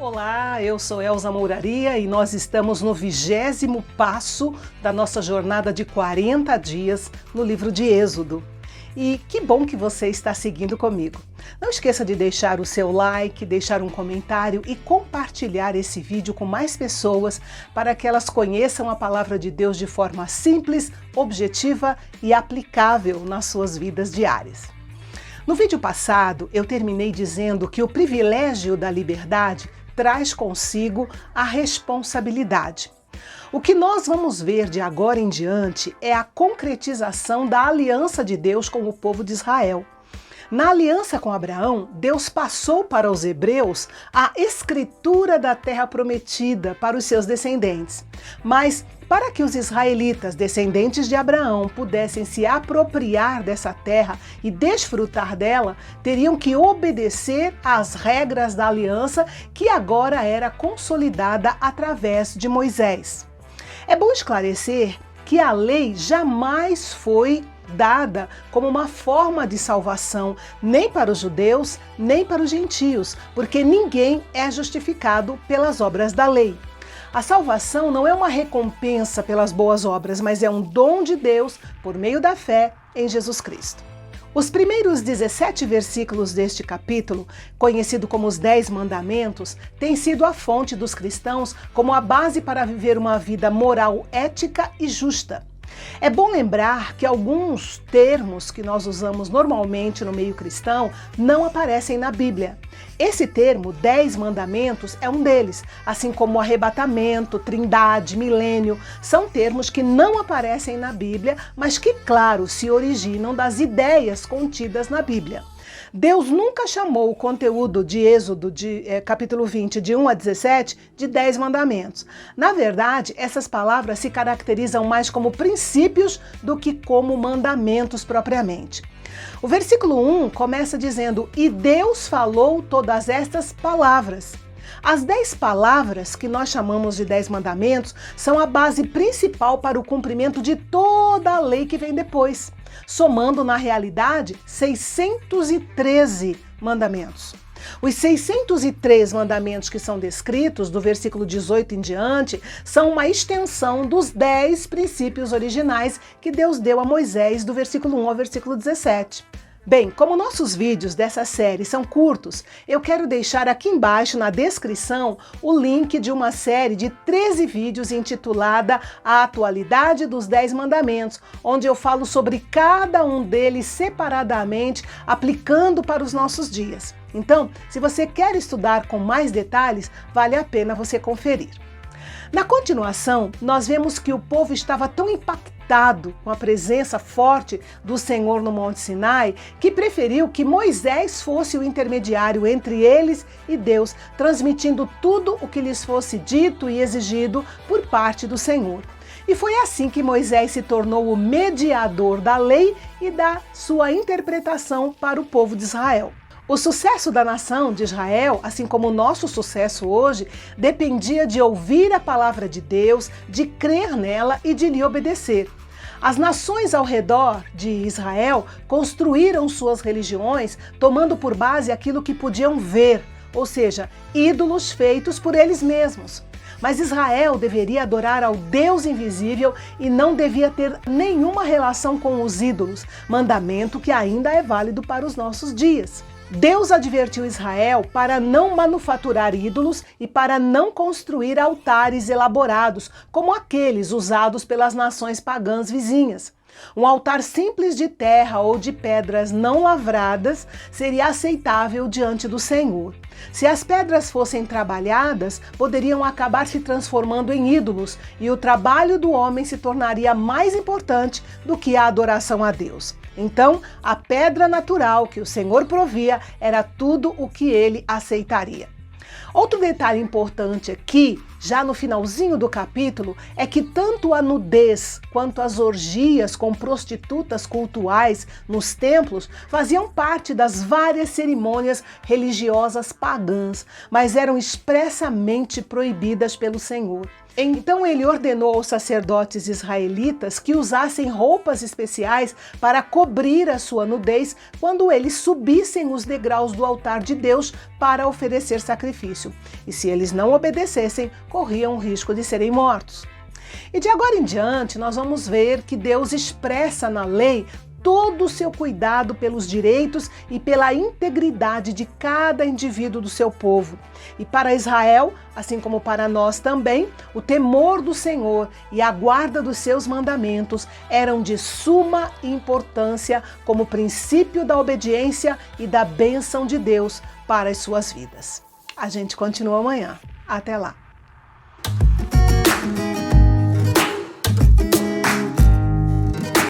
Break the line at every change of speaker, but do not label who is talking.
Olá, eu sou Elza Mouraria e nós estamos no 20º passo da nossa jornada de 40 dias no livro de Êxodo. E que bom que você está seguindo comigo. Não esqueça de deixar o seu like, deixar um comentário e compartilhar esse vídeo com mais pessoas para que elas conheçam a palavra de Deus de forma simples, objetiva e aplicável nas suas vidas diárias. No vídeo passado, eu terminei dizendo que o privilégio da liberdade traz consigo a responsabilidade. O que nós vamos ver de agora em diante é a concretização da aliança de Deus com o povo de Israel. Na aliança com Abraão, Deus passou para os hebreus a escritura da terra prometida para os seus descendentes. Mas para que os israelitas, descendentes de Abraão, pudessem se apropriar dessa terra e desfrutar dela, teriam que obedecer às regras da aliança que agora era consolidada através de Moisés. É bom esclarecer que a lei jamais foi dada como uma forma de salvação, nem para os judeus, nem para os gentios, porque ninguém é justificado pelas obras da lei. A salvação não é uma recompensa pelas boas obras, mas é um dom de Deus por meio da fé em Jesus Cristo. Os primeiros 17 versículos deste capítulo, conhecido como os 10 mandamentos, têm sido a fonte dos cristãos como a base para viver uma vida moral, ética e justa. É bom lembrar que alguns termos que nós usamos normalmente no meio cristão não aparecem na Bíblia. Esse termo, 10 mandamentos, é um deles, assim como arrebatamento, trindade, milênio, são termos que não aparecem na Bíblia, mas que, claro, se originam das ideias contidas na Bíblia. Deus nunca chamou o conteúdo de Êxodo, capítulo 20, de 1 a 17, de 10 mandamentos. Na verdade, essas palavras se caracterizam mais como princípios do que como mandamentos propriamente. O versículo 1 começa dizendo: "E Deus falou todas estas palavras". As 10 palavras, que nós chamamos de 10 mandamentos, são a base principal para o cumprimento de toda a lei que vem depois, somando na realidade 613 mandamentos. Os 603 mandamentos que são descritos, do versículo 18 em diante, são uma extensão dos 10 princípios originais que Deus deu a Moisés, do versículo 1 ao versículo 17. Bem, como nossos vídeos dessa série são curtos, eu quero deixar aqui embaixo na descrição o link de uma série de 13 vídeos intitulada A Atualidade dos 10 Mandamentos, onde eu falo sobre cada um deles separadamente, aplicando para os nossos dias. Então, se você quer estudar com mais detalhes, vale a pena você conferir. Na continuação, nós vemos que o povo estava tão impactado com a presença forte do Senhor no Monte Sinai, que preferiu que Moisés fosse o intermediário entre eles e Deus, transmitindo tudo o que lhes fosse dito e exigido por parte do Senhor. E foi assim que Moisés se tornou o mediador da lei e da sua interpretação para o povo de Israel. O sucesso da nação de Israel, assim como o nosso sucesso hoje, dependia de ouvir a palavra de Deus, de crer nela e de lhe obedecer. As nações ao redor de Israel construíram suas religiões tomando por base aquilo que podiam ver, ou seja, ídolos feitos por eles mesmos. Mas Israel deveria adorar ao Deus invisível e não devia ter nenhuma relação com os ídolos, mandamento que ainda é válido para os nossos dias. Deus advertiu Israel para não manufaturar ídolos e para não construir altares elaborados, como aqueles usados pelas nações pagãs vizinhas. Um altar simples de terra ou de pedras não lavradas seria aceitável diante do Senhor. Se as pedras fossem trabalhadas, poderiam acabar se transformando em ídolos e o trabalho do homem se tornaria mais importante do que a adoração a Deus. Então, a pedra natural que o Senhor provia era tudo o que ele aceitaria. Outro detalhe importante aqui Já no finalzinho do capítulo, é que tanto a nudez quanto as orgias com prostitutas cultuais nos templos faziam parte das várias cerimônias religiosas pagãs, mas eram expressamente proibidas pelo Senhor. Então ele ordenou aos sacerdotes israelitas que usassem roupas especiais para cobrir a sua nudez quando eles subissem os degraus do altar de Deus para oferecer sacrifício. E se eles não obedecessem, corriam o risco de serem mortos. E de agora em diante, nós vamos ver que Deus expressa na lei todo o seu cuidado pelos direitos e pela integridade de cada indivíduo do seu povo. E para Israel, assim como para nós também, o temor do Senhor e a guarda dos seus mandamentos eram de suma importância como princípio da obediência e da bênção de Deus para as suas vidas. A gente continua amanhã. Até lá!